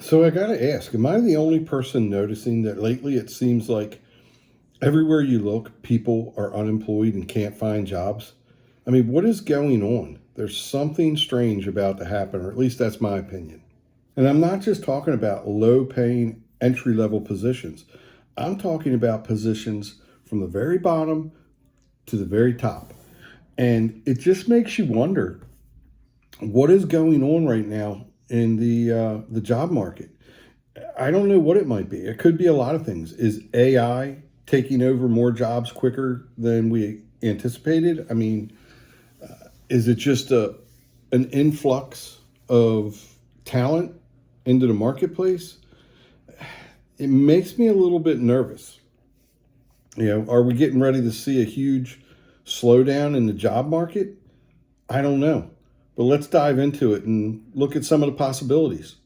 So I gotta ask, am I the only person noticing that lately it seems like everywhere you look, people are unemployed and can't find jobs? I mean, what is going on? There's something strange about to happen, or at least that's my opinion. And I'm not just talking about low paying entry level positions, I'm talking about positions from the very bottom to the very top. And it just makes you wonder what is going on right now in the job market. I don't know what it might be. It could be a lot of things. Is AI taking over more jobs quicker than we anticipated? I mean, is it just an influx of talent into the marketplace? It makes me a little bit nervous. Are we getting ready to see a huge slowdown in the job market? I don't know. But let's dive into it and look at some of the possibilities.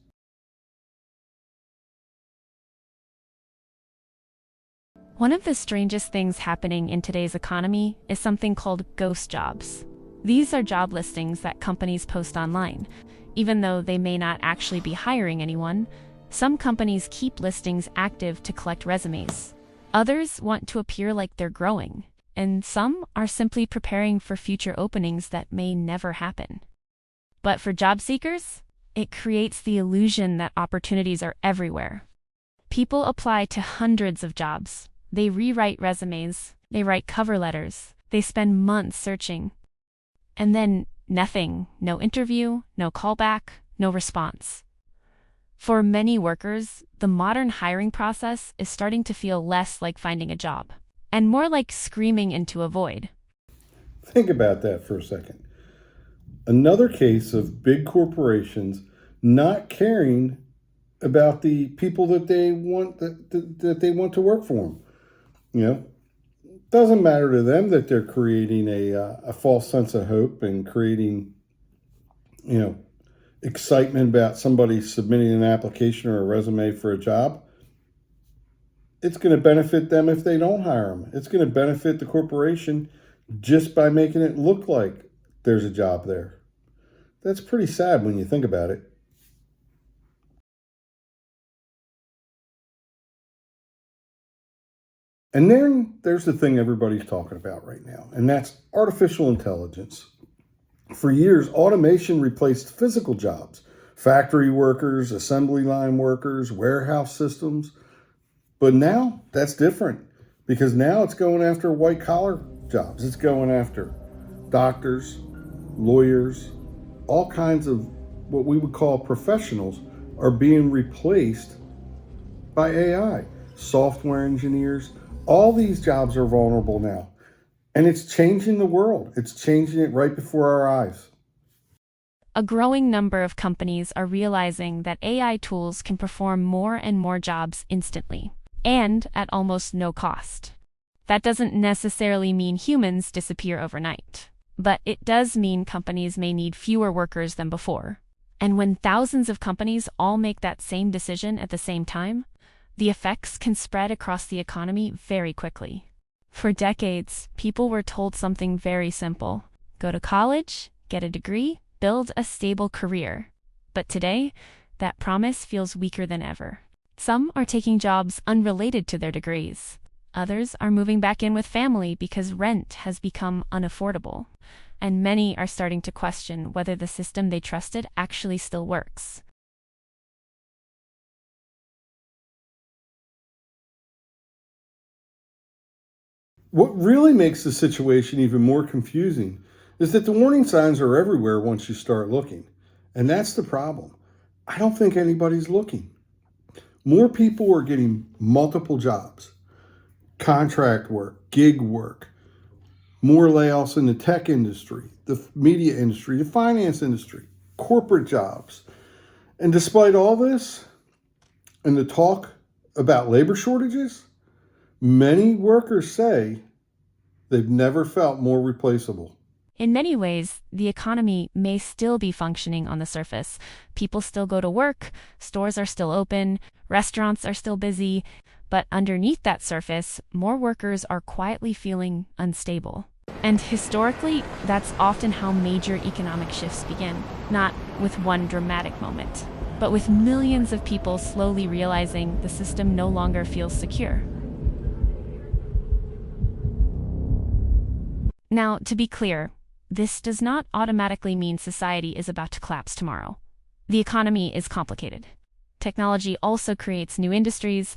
One of the strangest things happening in today's economy is something called ghost jobs. These are job listings that companies post online. Even though they may not actually be hiring anyone, some companies keep listings active to collect resumes. Others want to appear like they're growing, and some are simply preparing for future openings that may never happen. But for job seekers, it creates the illusion that opportunities are everywhere. People apply to hundreds of jobs. They rewrite resumes, they write cover letters, they spend months searching. And then nothing, no interview, no callback, no response. For many workers, the modern hiring process is starting to feel less like finding a job, and more like screaming into a void. Think about that for a second. Another case of big corporations not caring about the people that they want to work for them. Doesn't matter to them that they're creating a false sense of hope and creating you know excitement about somebody submitting an application or a resume for a job. It's going to benefit them if they don't hire them. It's going to benefit the corporation just by making it look like there's a job there. That's pretty sad when you think about it. And then there's the thing everybody's talking about right now, and that's artificial intelligence. For years, automation replaced physical jobs, factory workers, assembly line workers, warehouse systems. But now that's different because now it's going after white collar jobs. It's going after doctors, lawyers, all kinds of what we would call professionals are being replaced by AI. Software engineers, all these jobs are vulnerable now. And it's changing the world. It's changing it right before our eyes. A growing number of companies are realizing that AI tools can perform more and more jobs instantly, and at almost no cost. That doesn't necessarily mean humans disappear overnight, but it does mean companies may need fewer workers than before. And when thousands of companies all make that same decision at the same time, the effects can spread across the economy very quickly. For decades, people were told something very simple: go to college, get a degree, build a stable career. But today, that promise feels weaker than ever. Some are taking jobs unrelated to their degrees. Others are moving back in with family because rent has become unaffordable. And many are starting to question whether the system they trusted actually still works. What really makes the situation even more confusing is that the warning signs are everywhere once you start looking. And that's the problem. I don't think anybody's looking. More people are getting multiple jobs, contract work, gig work, more layoffs in the tech industry, the media industry, the finance industry, corporate jobs. And despite all this and the talk about labor shortages, many workers say they've never felt more replaceable. In many ways, the economy may still be functioning on the surface. People still go to work, stores are still open, restaurants are still busy, but underneath that surface, more workers are quietly feeling unstable. And historically, that's often how major economic shifts begin, not with one dramatic moment, but with millions of people slowly realizing the system no longer feels secure. Now, to be clear, this does not automatically mean society is about to collapse tomorrow. The economy is complicated. Technology also creates new industries,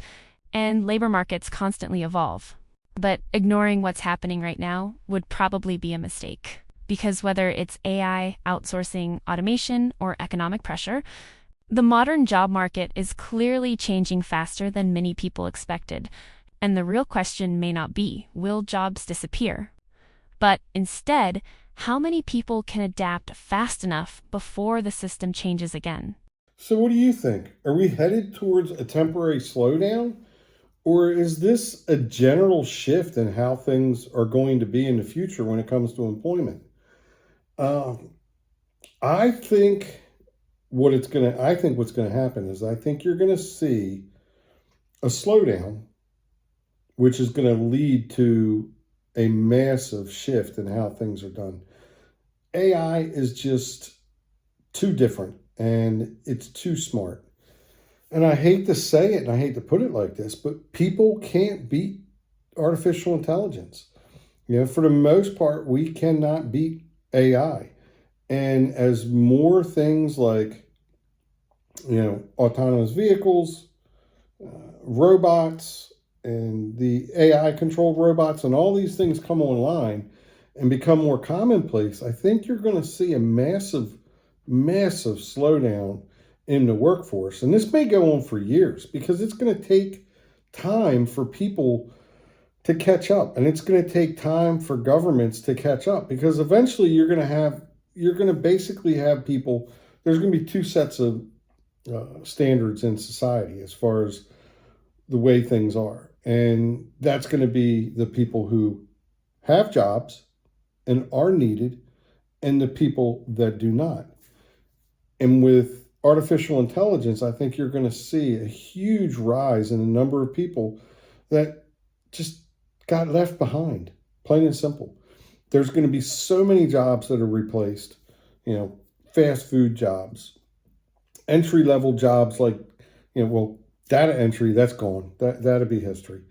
and labor markets constantly evolve. But ignoring what's happening right now would probably be a mistake. Because whether it's AI, outsourcing, automation, or economic pressure, the modern job market is clearly changing faster than many people expected. And the real question may not be, will jobs disappear? But instead, how many people can adapt fast enough before the system changes again? So, what do you think? Are we headed towards a temporary slowdown? Or is this a general shift in how things are going to be in the future when it comes to employment? Um, I think I think what's gonna happen is I think you're gonna see a slowdown, which is gonna lead to a massive shift in how things are done. AI is just too different and it's too smart. And I hate to say it and I hate to put it like this, but people can't beat artificial intelligence. For the most part, we cannot beat AI. And as more things like, autonomous vehicles, robots, and the AI controlled robots, and all these things come online and become more commonplace, I think you're going to see a massive, massive slowdown in the workforce. And this may go on for years because it's going to take time for people to catch up, and it's going to take time for governments to catch up, because eventually you're going to basically have people. There's going to be two sets of standards in society as far as the way things are, and that's going to be the people who have jobs and are needed, and the people that do not. And with artificial intelligence, I think you're going to see a huge rise in the number of people that just got left behind, plain and simple. There's going to be so many jobs that are replaced, fast food jobs, entry level jobs like, data entry, that's gone. That'd be history.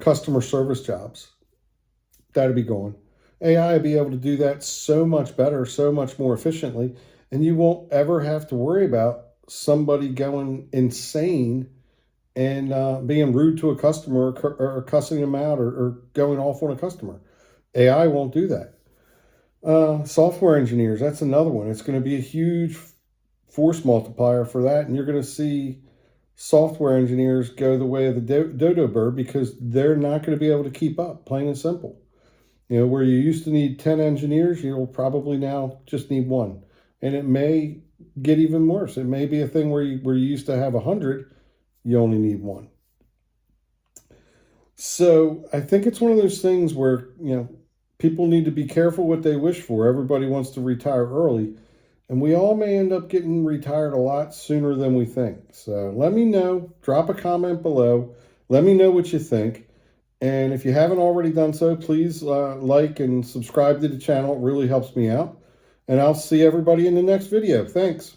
Customer service jobs, that'd be gone. AI will be able to do that so much better, so much more efficiently, and you won't ever have to worry about somebody going insane and being rude to a customer or cussing them out or going off on a customer. AI won't do that. Software engineers, that's another one. It's going to be a huge force multiplier for that, and you're going to see software engineers go the way of the dodo bird because they're not going to be able to keep up, plain and simple. Where you used to need 10 engineers, you'll probably now just need one. And it may get even worse. It may be a thing where you used to have 100, you only need one. So I think it's one of those things where, people need to be careful what they wish for. Everybody wants to retire early, and we all may end up getting retired a lot sooner than we think. So let me know, drop a comment below. Let me know what you think. And if you haven't already done so, please like and subscribe to the channel. It really helps me out. And I'll see everybody in the next video. Thanks.